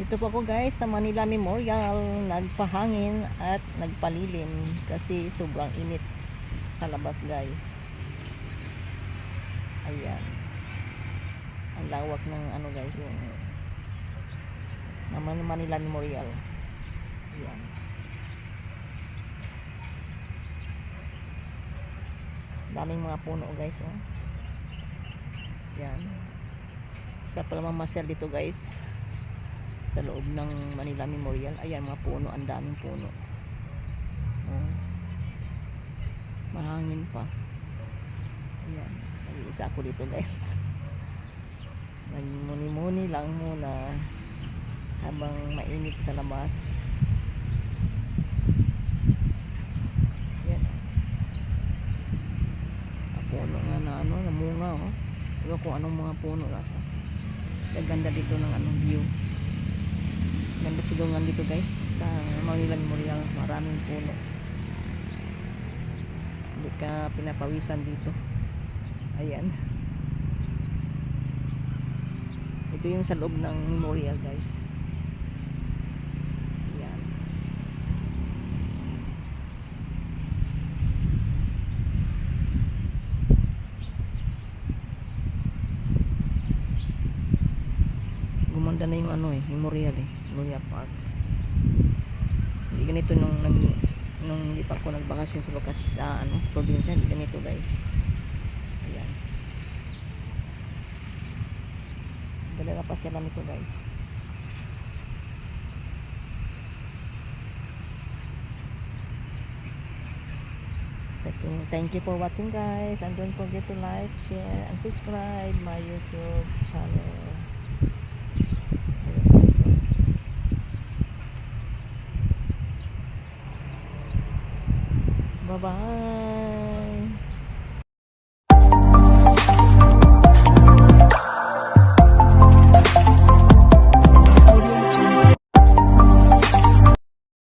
Nandito po ako guys sa Manila Memorial, nagpahangin at nagpalilim kasi sobrang init sa labas guys. Ayan, ang lawak ng ano guys, yung Manila Memorial. Ayan, daming mga puno guys, oh. Ayan, sa pamamasyal dito guys sa loob ng Manila Memorial. Ayan, mga puno, ang daming puno, oh. Mahangin pa. Ayan, nag-iisa ako dito guys. Nagmuni-muni lang muna habang mainit sa labas. Ayan, ang puno nga na ano, namunga, oh. Diba kung anong mga puno na. Ang ganda dito ng anong view. Ganda silungan dito guys sa Manila Memorial, maraming puno. Hindi ka pinapawisan dito. Ayan, ito yung sa loob ng memorial guys. Ayan, gumanda na yung ano memorial Memorial Park. Hindi ganito nung hindi pa ako nagbakasyon sa sa probinsya. Hindi ganito guys. Ayan, dala na pasyalan ito guys. Thank you for watching guys, and don't forget to like, share and subscribe my YouTube channel. Bye bye.